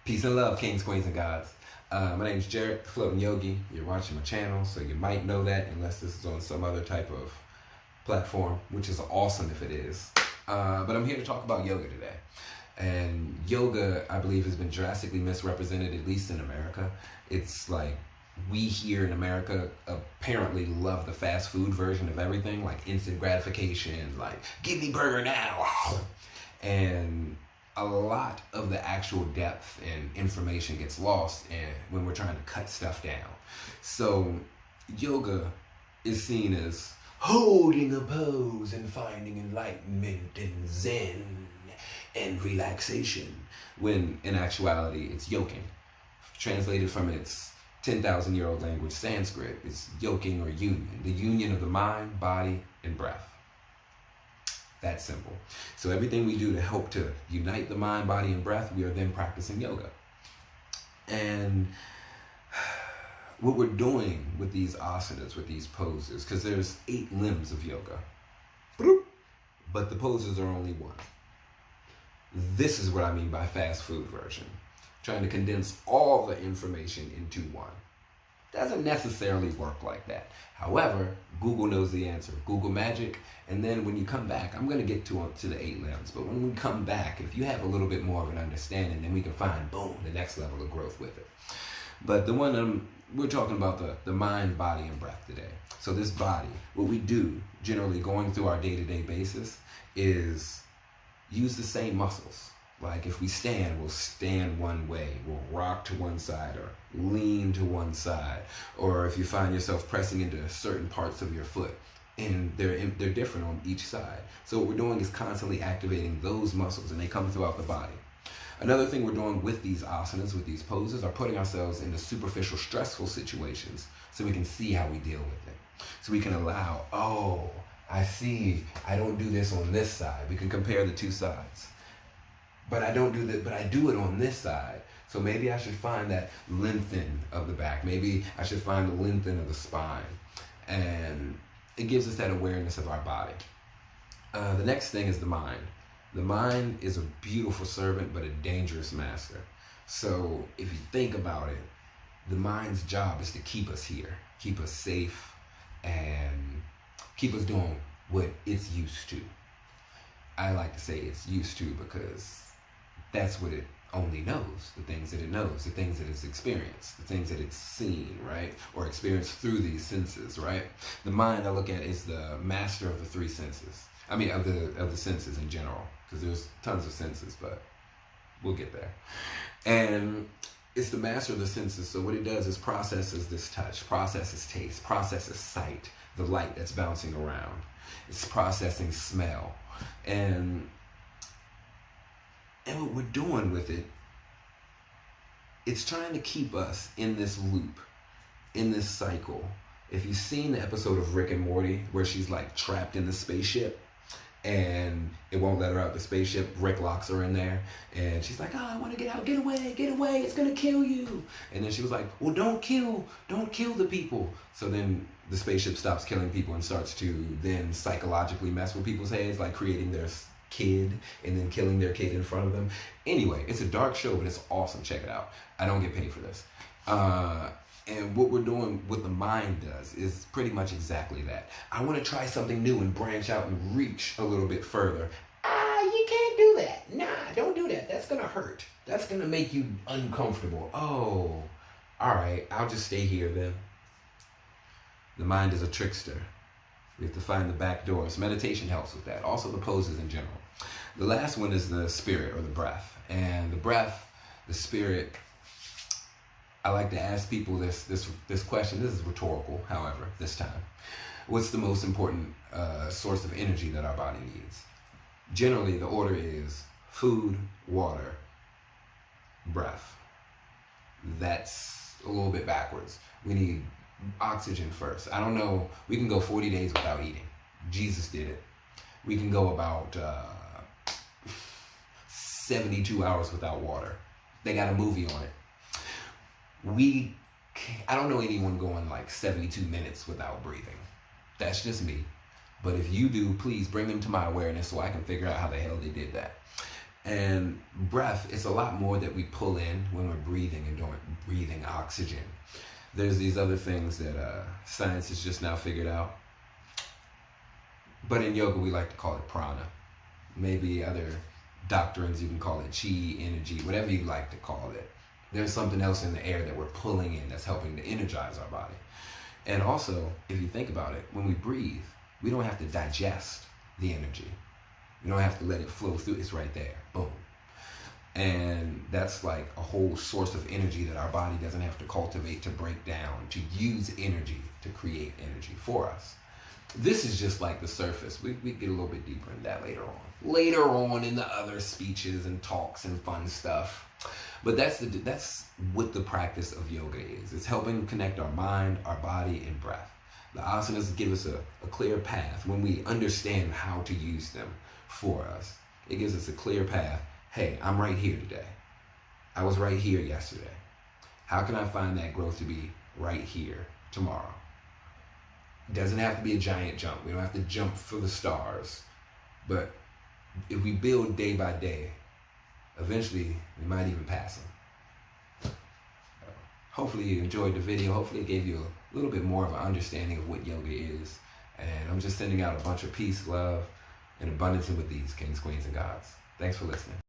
Peace and love, kings, queens, and gods. My name's Jarrett, the Floating Yogi. You're watching my channel, so you might know that unless this is on some other type of platform, which is awesome if it is. But I'm here to talk about yoga today. And yoga, I believe, has been drastically misrepresented, at least in America. It's like we here in America apparently love the fast food version of everything, like instant gratification, like give me burger now. And a lot of the actual depth and information gets lost when we're trying to cut stuff down. So yoga is seen as holding a pose and finding enlightenment and zen and relaxation, when in actuality it's yoking. Translated from its 10,000-year-old language Sanskrit, it's yoking or union, the union of the mind, body, and breath. That simple. So everything we do to help to unite the mind, body, and breath, we are then practicing yoga. And what we're doing with these asanas, with these poses, because there's 8 limbs of yoga, but the poses are only 1. This is what I mean by fast food version. Trying to condense all the information into one. Doesn't necessarily work like that. However, Google knows the answer. Google magic. And then when you come back, I'm going to get to the 8 limbs. But when we come back, if you have a little bit more of an understanding, then we can find, boom, the next level of growth with it. But the one we're talking about the mind, body, and breath today. So this body, what we do generally going through our day-to-day basis is use the same muscles. Like if we stand, we'll stand one way, we'll rock to one side or lean to one side. Or if you find yourself pressing into certain parts of your foot, and they're different on each side. So what we're doing is constantly activating those muscles, and they come throughout the body. Another thing we're doing with these asanas, with these poses, are putting ourselves into superficial, stressful situations so we can see how we deal with it. So we can allow, oh, I see, I don't do this on this side. We can compare the 2 sides. But I don't do that, but I do it on this side. So maybe I should find that lengthen of the back. Maybe I should find the lengthen of the spine. And it gives us that awareness of our body. The next thing is the mind. The mind is a beautiful servant, but a dangerous master. So if you think about it, the mind's job is to keep us here, keep us safe, and keep us doing what it's used to. I like to say it's used to because that's what it only knows, the things that it knows, the things that it's experienced, the things that it's seen, right? Or experienced through these senses, right? The mind I look at is the master of the 3 senses. I mean, of the senses in general, because there's tons of senses, but we'll get there. And it's the master of the senses. So what it does is processes this touch, processes taste, processes sight, the light that's bouncing around. It's processing smell. And what we're doing with it, it's trying to keep us in this loop, in this cycle. If you've seen the episode of Rick and Morty where she's like trapped in the spaceship and it won't let her out the spaceship, Rick locks her in there and she's like, oh, I want to get out, get away, it's gonna kill you. And then she was like, well, don't kill the people. So then the spaceship stops killing people and starts to then psychologically mess with people's heads, like creating their kid and then killing their kid in front of them. Anyway, it's a dark show, but it's awesome. Check it out. I don't get paid for this. And what we're doing, what the mind does, is pretty much exactly that. I want to try something new and branch out and reach a little bit further. You can't do that. Nah, don't do that. That's going to hurt. That's going to make you uncomfortable. Oh, all right. I'll just stay here then. The mind is a trickster. We have to find the back doors. Meditation helps with that. Also the poses in general. The last one is the spirit or the breath. And the breath, the spirit, I like to ask people this question. This is rhetorical, however, this time. What's the most important source of energy that our body needs? Generally, the order is food, water, breath. That's a little bit backwards. We need oxygen first. I don't know. We can go 40 days without eating. Jesus did it. We can go about 72 hours without water. They got a movie on it. I don't know anyone going like 72 minutes without breathing. That's just me. But if you do, please bring them to my awareness so I can figure out how the hell they did that. And breath, it's a lot more that we pull in when we're breathing and breathing oxygen. There's these other things that science has just now figured out. But in yoga, we like to call it prana. Maybe other doctrines, you can call it chi, energy, whatever you like to call it. There's something else in the air that we're pulling in that's helping to energize our body. And also, if you think about it, when we breathe, we don't have to digest the energy. We don't have to let it flow through. It's right there. Boom. And that's like a whole source of energy that our body doesn't have to cultivate, to break down, to use energy, to create energy for us. This is just like the surface. We get a little bit deeper in that later on. Later on in the other speeches and talks and fun stuff. But that's what the practice of yoga is. It's helping connect our mind, our body, and breath. The asanas give us a clear path when we understand how to use them for us. It gives us a clear path. Hey, I'm right here today. I was right here yesterday. How can I find that growth to be right here tomorrow? It doesn't have to be a giant jump. We don't have to jump for the stars. But if we build day by day, eventually we might even pass them. Hopefully you enjoyed the video. Hopefully it gave you a little bit more of an understanding of what yoga is. And I'm just sending out a bunch of peace, love, and abundance with these kings, queens, and gods. Thanks for listening.